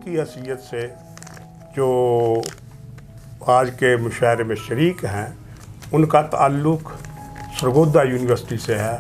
की हैसियत से जो आज के मुशायरे में शरीक हैं, उनका ताल्लुक़ सरगोदा यूनिवर्सिटी से है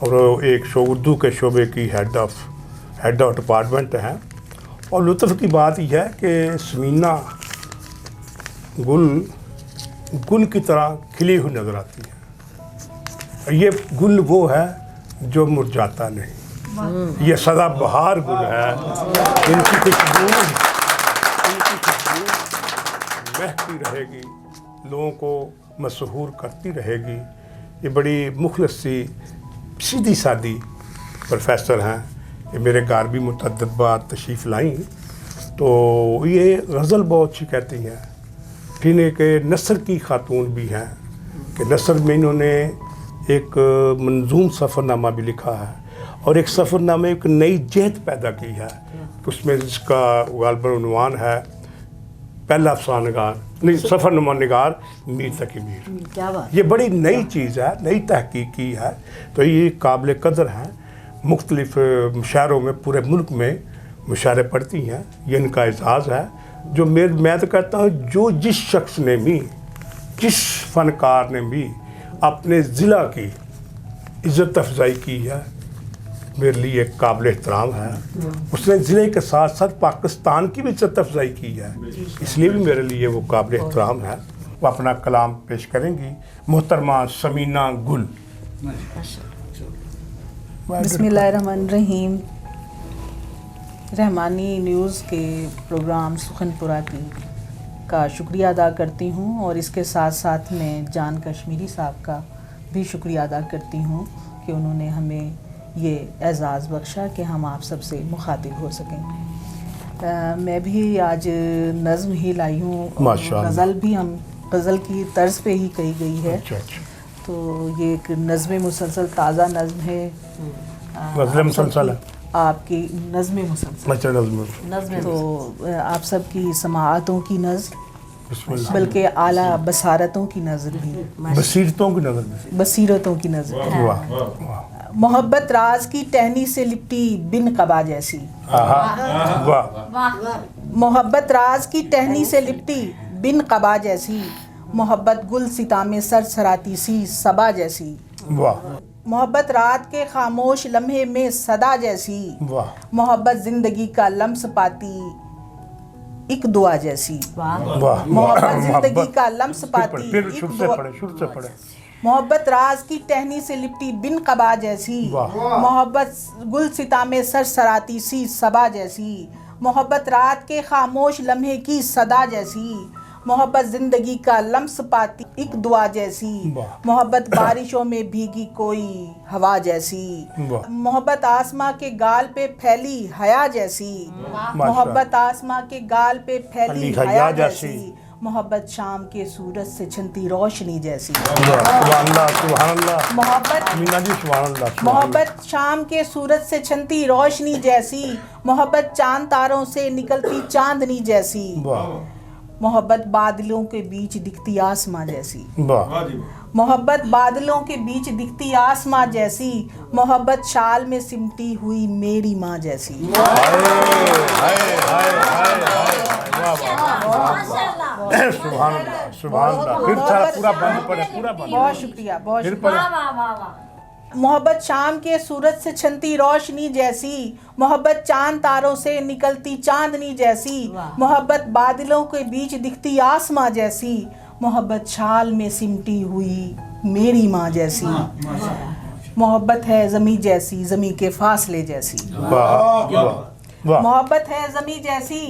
और वो एक उर्दू के शोबे की हेड ऑफ डिपार्टमेंट हैं। और लुत्फ़ की बात यह है कि समीना गुल की तरह खिली हुई नज़र आती है। ये गुल वो है जो मुरझाता नहीं, ये सदाबहार गुल है। इनकी खुशबू महकती रहेगी, लोगों को मशहूर करती रहेगी। ये बड़ी मुखलिस सी सीधी सादी प्रोफेसर हैं। ये मेरे घर भी मुतअद्दिद बार तशरीफ़ लाई, तो ये गज़ल बहुत अच्छी कहती हैं। फिर एक नसर की खातून भी हैं कि नसर में इन्होंने एक मंजूम सफ़रनामा भी लिखा है और एक सफ़रनामे एक नई जहत पैदा की है। उसमें जिसका गालिबन उन्वान है पहला अफ़सानगार नहीं सफ़रनामा निगार मीर तकी मीर। क्या बात, ये बड़ी नई चीज़ है, नई तहकीक की है, तो ये काबिल कदर हैं। मुख्तलिफ मुशायरों में पूरे मुल्क में मुशायरे पढ़ती हैं, ये इनका एजाज़ है। जो मैं तो कहता हूँ जो जिस शख्स ने भी, जिस फ़नकार ने भी अपने ज़िला की इज़्ज़त अफजाई की है, मेरे लिए काबिल एहतराम है। उसने ज़िले के साथ साथ पाकिस्तान की भी इज़्ज़त अफजाई की है, इसलिए भी मेरे लिए वो काबिल एहतराम है। वो अपना कलाम पेश करेंगी मोहतरमा समीना गुल। बिस्मिल्लाहिर्रहमानिर्रहीम। रहमानी न्यूज़ के प्रोग्राम सुखनपुरा का शुक्रिया अदा करती हूँ और इसके साथ साथ मैं जान कश्मीरी साहब का भी शुक्रिया अदा करती हूँ कि उन्होंने हमें ये एज़ाज़ बख्शा कि हम आप सबसे मुखातिब हो सकें। मैं भी आज नज़्म ही लाई हूँ, गज़ल भी हम गज़ल की तर्ज पे ही कही गई है। अच्छा। तो ये एक नज़्म मुसलसल ताज़ा नज़्म है, गज़ल मुसलसल है आपकी नज़्म मुसलसल नज़्म, तो आप सबकी समाअतों की नज़्र बल्कि आला बसारतों की नज़र भी, बसीरतों की नज़र। मोहब्बत राज की टहनी से लिपटी बिन कबा जैसी, मोहब्बत राज की टहनी से लिपटी बिन कबा जैसी, मोहब्बत गुल सितामे सर सराती सी सबा जैसी, मोहब्बत रात के खामोश लम्हे में सदा जैसी, मोहब्बत जिंदगी का लम्स पाती एक दुआ जैसी, मोहब्बत जिंदगी का लम्स पाती एक दुआ, मोहब्बत राज की टहनी से लिपटी बिन कबा जैसी, मोहब्बत गुल सितामे सर सराती सी सबा जैसी, मोहब्बत रात के खामोश लम्हे की सदा जैसी, मोहब्बत जिंदगी का लम्स पाती एक दुआ जैसी, मोहब्बत बारिशों में भीगी कोई हवा जैसी, मोहब्बत आसमां के गाल पे फैली हया जैसी, मोहब्बत आसमां के गाल पे फैली हया जैसी, मोहब्बत शाम के सूरज से छनती रोशनी जैसी, मोहब्बत शाम के सूरज से छनती रोशनी जैसी, मोहब्बत चांद तारों से निकलती चांदनी जैसी, मोहब्बत बादलों के बीच दिखती आसमां जैसी, मोहब्बत बादलों के बीच दिखती आसमां जैसी, मोहब्बत शाल में सिमटी हुई मेरी माँ जैसी। बहुत शुक्रिया, बहुत शुक्रिया। मोहब्बत शाम के सूरज से छनती रोशनी जैसी, मोहब्बत चांद तारों से निकलती चांदनी जैसी, मोहब्बत बादलों के बीच दिखती आसमां जैसी, मोहब्बत शाल में सिमटी हुई मेरी माँ जैसी, मोहब्बत है ज़मी जैसी ज़मी के फासले जैसी, मोहब्बत है ज़मी जैसी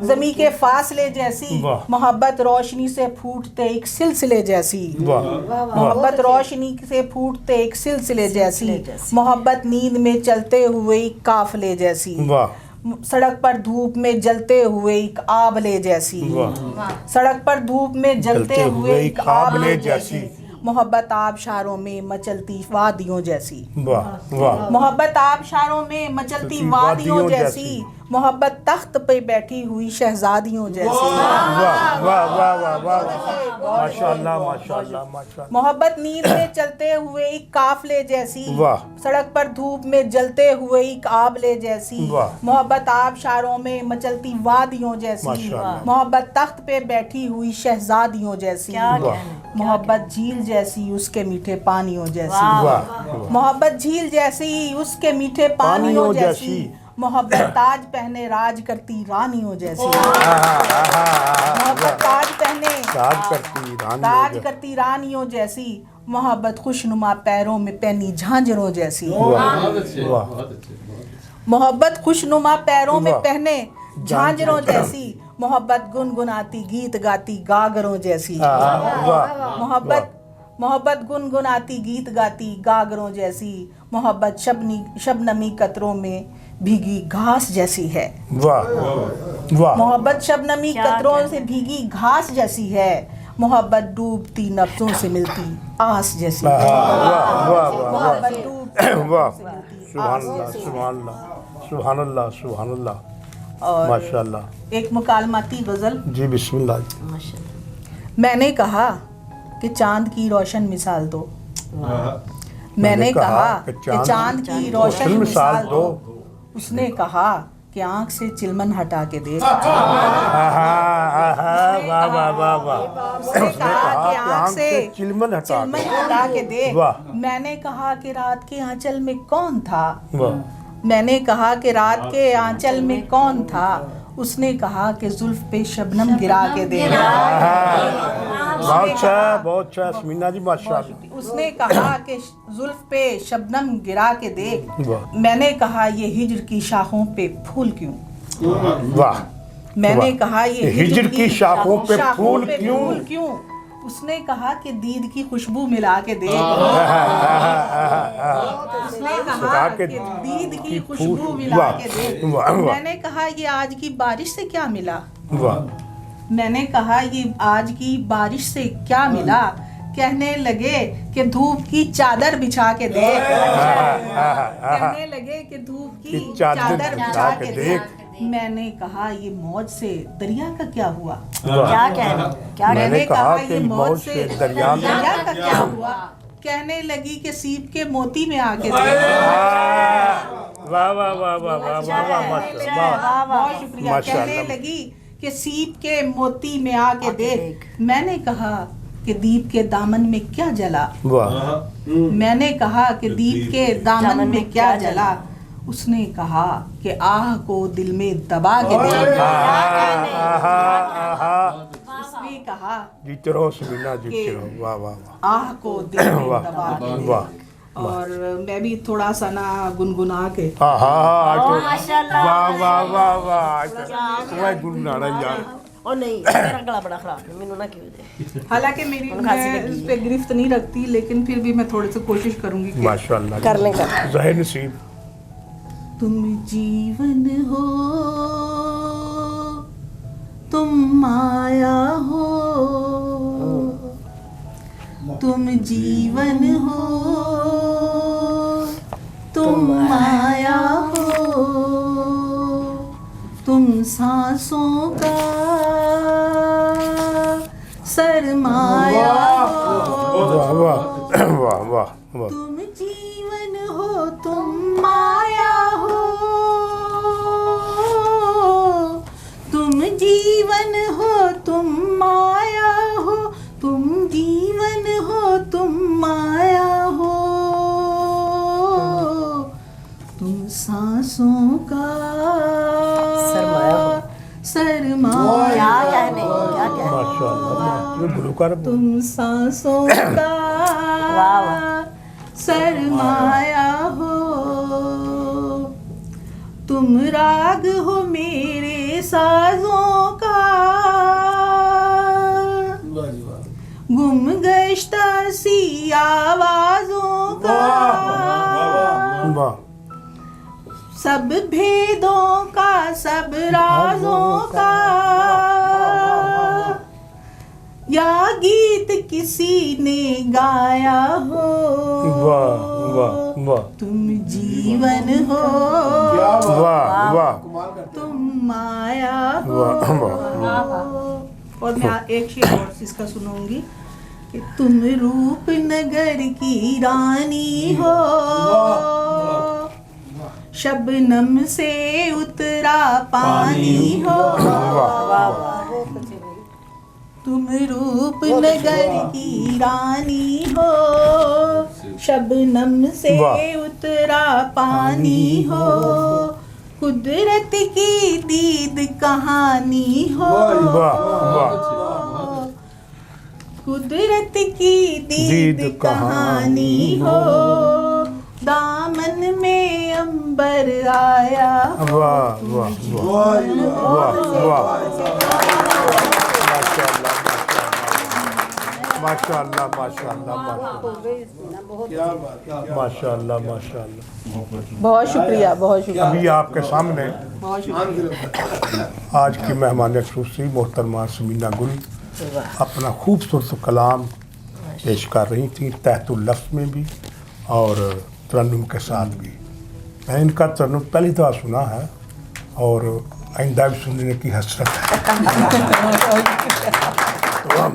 ज़मी के फासले जैसी, मोहब्बत रोशनी से फूटते एक सिलसिले जैसी, मोहब्बत रोशनी से फूटते एक सिलसिले जैसी, मोहब्बत नींद में चलते हुए एक काफले जैसी, सड़क पर धूप में जलते हुए एक आबले जैसी, सड़क पर धूप में जलते हुए एक आबले जैसी, मोहब्बत आबशारों में मचलती वादियों जैसी, मोहब्बत आबशारों में मचलती वादियों जैसी, मोहब्बत तख्त पे बैठी हुई शहजादियों जैसी। वाह वाह वाह वाह वाह, माशाअल्लाह माशाअल्लाह माशाअल्लाह। मोहब्बत नींद में चलते हुए एक काफले जैसी। वाह। सड़क पर धूप में जलते हुए एक आबले जैसी। वाह। मोहब्बत आबशारों में मचलती वादियों जैसी। माशाअल्लाह। मोहब्बत तख्त पे बैठी हुई शहजादियों जैसी। मोहब्बत झील जैसी उसके मीठे पानियों जैसी। वाह। मोहब्बत झील जैसी उसके मीठे पानियों जैसी। मोहब्बत ताज पहने राज करती रानियों जैसी। मोहब्बत ताज पहने ताज करती रानियों जैसी। मोहब्बत खुशनुमा पैरों में पहनी झांझरों जैसी। मोहब्बत खुशनुमा पैरों में पहने झांझरों जैसी। मोहब्बत गुनगुनाती गीत गाती गागरों जैसी। मोहब्बत गुनगुनाती गीत गाती गागरों जैसी। मोहब्बत शबनमी कतरों में भीगी घास जैसी है। वाह वाह। मोहब्बत शबनमी कतरों से भीगी घास जैसी है। मोहब्बत डूबती नफ्सों से मिलती आस जैसी है। मोहब्बत डूबती नफ्सों से मिलती आस जैसी है। सुभान अल्लाह सुभान अल्लाह और माशाअल्लाह। एक मुकालमाती गजल। जी बिस्मिल्लाह। मैंने कहा कि चांद की रोशन मिसाल दो। मैंने कहा कि चांद की रोशन मिसाल दो। उसने कहा कि आंख से चिलमन हटा के देख। उसने कहा कि आंख से चिलमन हटा के देख। मैंने कहा कि रात के आंचल में कौन था। मैंने कहा कि रात के आंचल में कौन था। उसने कहा कि जुल्फ पे शबनम गिरा के देख। बहुत अच्छा समीना जी माशाअल्लाह। उसने कहा कि जुल्फ पे शबनम गिरा के देख। मैंने कहा ये हिज्र की शाखों पे फूल क्यों। वाह। मैंने कहा ये हिज्र की शाखों पे फूल क्यों। उसने कहा कि दीद की खुशबू मिला के देख। उसने कहा कि दीद की खुशबू मिला के देख। मैंने कहा ये आज की बारिश से क्या मिला। मैंने कहा ये आज की बारिश से क्या मिला। कहने लगे कि धूप की चादर बिछा के देख। कहने लगे कि धूप की चादर बिछा के देख। मैंने कहा ये मौज से दरिया का क्या हुआ। मैंने कहा ये मौज से दरिया का क्या हुआ। कहने लगी कि सीप के मोती में आके देख। वाह वाह वाह वाह वाह वाह वाह। बहुत शुक्रिया। कहने लगी कि सीप के मोती में आके देख। मैंने कहा कि दीप के दामन में क्या जला। मैंने कहा कि दीप के दामन में क्या जला। उसने कहा कि आह को दिल में दबा के देख। उसने कहा जीते रहो समीना जीते रहो। वाह वाह। आह को दिल में दबा के देख। और मैं भी थोड़ा सा ना गुनगुना के। वाह वाह वाह वाह। गुनगुनाना यार। और नहीं मेरा गला बड़ा खराब है, मैंने ना क्यों दे। हालांकि मैं इस पे गिरफ्त नहीं रखती, लेकिन फिर भी मैं थोड़ी सी कोशिश करूंगी कि माशाअल्लाह कर लेंगे। ज़ाहिर नसीब। तुम जीवन हो, तुम माया हो। तुम जीवन हो, तुम माया हो। तुम सांसों का सरमाया हो। वाह वाह वाह वाह। तुम जीवन हो, तुम माया हो। तुम जीवन हो, तुम माया हो। तुम जीवन हो, तुम माया हो। तुम सांसों का सरमाया माशाअल्लाह। तुम सांसों का सरमाया हो। तुम राग हो मेरे साजों का। गुम गश्ता सी आवाजों का। सब भेदों का, सब राजों का। या गीत किसी ने गाया हो। वाह वाह वाह। तुम जीवन हो, वाह वाह। तुम माया हो। वाह, वाह। और मैं एक शेर और इसका सुनूंगी कि तुम रूपनगर की रानी हो, शबनम से उतरा पानी हो। तुम रूपनगर की रानी हो, शबनम से वाह। उतरा पानी हो, कुदरत की दीद कहानी हो। वाह, वाह। कुदरत की दीद दीद कहानी हो, दामन में अंबर आया हो। वाह, वाह, वाह, वाह, माशाअल्लाह, माशाअल्लाह, माशाअल्लाह, माशाअल्लाह, माशाअल्लाह। बहुत शुक्रिया, बहुत शुक्रिया। अभी आपके सामने बहुत शुक्रिया। आज की मेहमान खुसूसी मोहतरमा समीना गुल अपना खूबसूरत कलाम पेश कर रही थी, तहतुल लफ्ज़ में भी और तरन्नुम के साथ भी। मैं इनका तरन्नुम पहली दफ़ा सुना है और आइंदा भी सुनने की हसरत है। तो हम